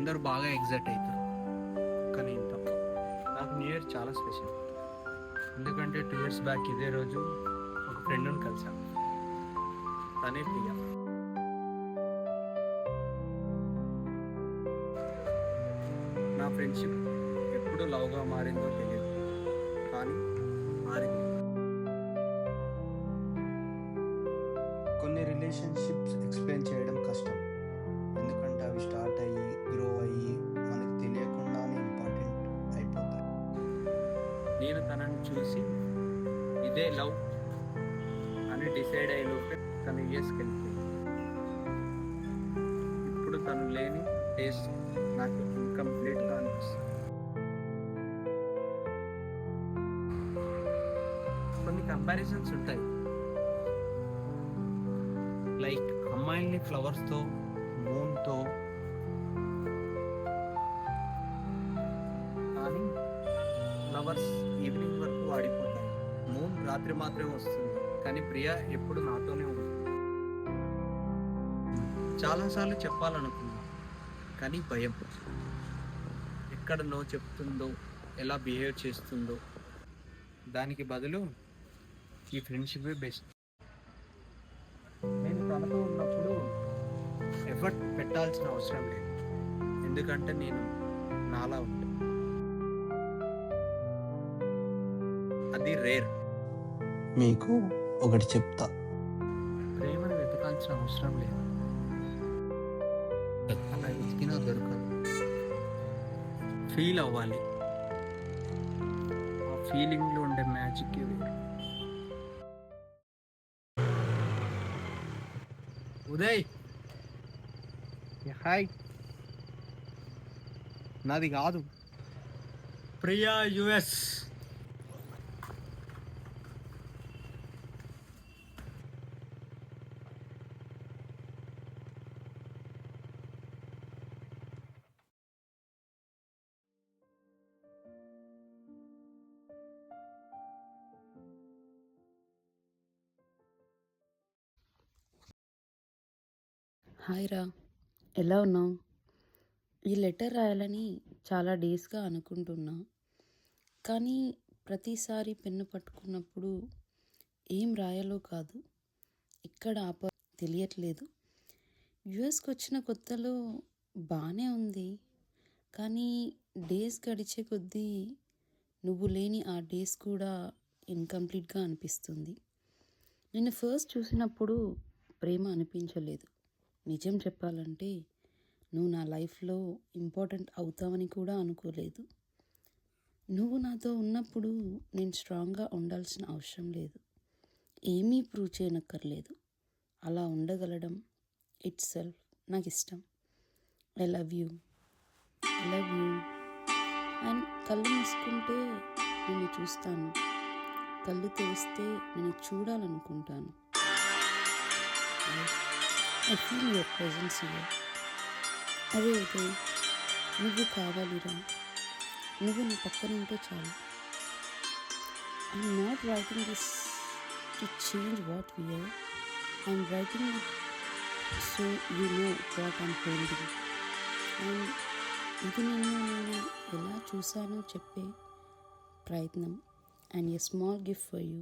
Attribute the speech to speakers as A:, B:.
A: అందరూ బాగా ఎగ్జైట్ అవుతారు. కానీ ఇంత నాకు న్యూ ఇయర్ చాలా స్పెషల్. ఎందుకంటే 2 years బ్యాక్ ఇదే రోజు ఒక ఫ్రెండ్ని కలిసాను. తనే ప్రియా. నా ఫ్రెండ్షిప్ ఎప్పుడు లవ్గా మారిందో తెలియదు, కానీ మారింది.
B: కొన్ని రిలేషన్షిప్స్ ఎక్స్ప్లెయిన్ చేయడం కష్టం, ఎందుకంటే అవి స్టార్ట్ అయ్యి గ్రో అయ్యి మనకు తెలియకుండానే ఇంపార్టెంట్ అయిపోతాయి.
A: నేను తనని చూసి ఇదే లవ్ అని డిసైడ్ అయ్యేలోపే తను యూఎస్కి వెళ్ళిపోయింది. ఇప్పుడు తను లేని డేస్ నాకు ఇన్కంప్లీట్గా అనిపిస్తుంది. కొన్ని కంపారిజన్స్ ఉంటాయి, లైక్ అమ్మాయిల్ని ఫ్లవర్స్తో, మూన్తో, కానీ ఫ్లవర్స్ ఈవినింగ్ వరకు వాడిపోతాయి, మూన్ రాత్రి మాత్రమే వస్తుంది. కానీ ప్రియా ఎప్పుడు నాతోనే ఉంది. చాలాసార్లు చెప్పాలనుకున్నా, కానీ భయం. ఎక్కడ నో చెప్తుందో, ఎలా బిహేవ్ చేస్తుందో. దానికి బదులు ఈ ఫ్రెండ్షిప్ బెస్ట్. నేను తనతో ఉన్నప్పుడు ఎఫర్ట్ పెట్టాల్సిన అవసరం లేదు, ఎందుకంటే నేను నాలా ఉంటాను. అది రేర్.
B: మీకు ఒకటి చెప్తా,
A: ప్రేమను వెతకాల్సిన అవసరం లేదు, అలా వెతికినా దొరకదు. ఫీల్ అవ్వాలి, ఆ ఫీలింగ్లో ఉండే మ్యాజిక్ వేరు. ఉదయ్, హాయ్. నాది కాదు, ప్రియా యుఎస్.
C: హాయ్ రా, ఎలా ఉన్నావు? ఈ లెటర్ రాయాలని చాలా డేస్గా అనుకుంటున్నా, కానీ ప్రతిసారి పెన్ను పట్టుకున్నప్పుడు ఏం రాయాలో కాదు, ఎక్కడ తెలియట్లేదు. యుఎస్కి వచ్చిన కొత్తలో బాగానే ఉంది, కానీ డేస్ గడిచే కొద్దీ నువ్వు లేని ఆ డేస్ కూడా ఇన్కంప్లీట్గా అనిపిస్తుంది. నిన్ను ఫస్ట్ చూసినప్పుడు ప్రేమ అనిపించలేదు. నిజం చెప్పాలంటే నువ్వు నా లైఫ్లో ఇంపార్టెంట్ అవుతావని కూడా అనుకోలేదు. నువ్వు నాతో ఉన్నప్పుడు నేను స్ట్రాంగ్గా ఉండాల్సిన అవసరం లేదు, ఏమీ ప్రూవ్ చేయనక్కర్లేదు. అలా ఉండగలడం ఇట్స్ సెల్ఫ్ నాకు ఇష్టం. ఐ లవ్ యూ అండ్ కళ్ళు మూసుకుంటే నిన్ను చూస్తాను, కళ్ళు తెరిస్తే నేను చూడాలనుకుంటాను. I feel your presence here. అదే ఉదయ్, నువ్వు కావాలిరా, నువ్వు నా పక్కన ఉంటే చాలు. I'm not writing this to change what we are, I'm writing it so you know what I'm holding. And ఇది నేను ఎలా చూసానో చెప్పే ప్రయత్నం. And a small gift for you.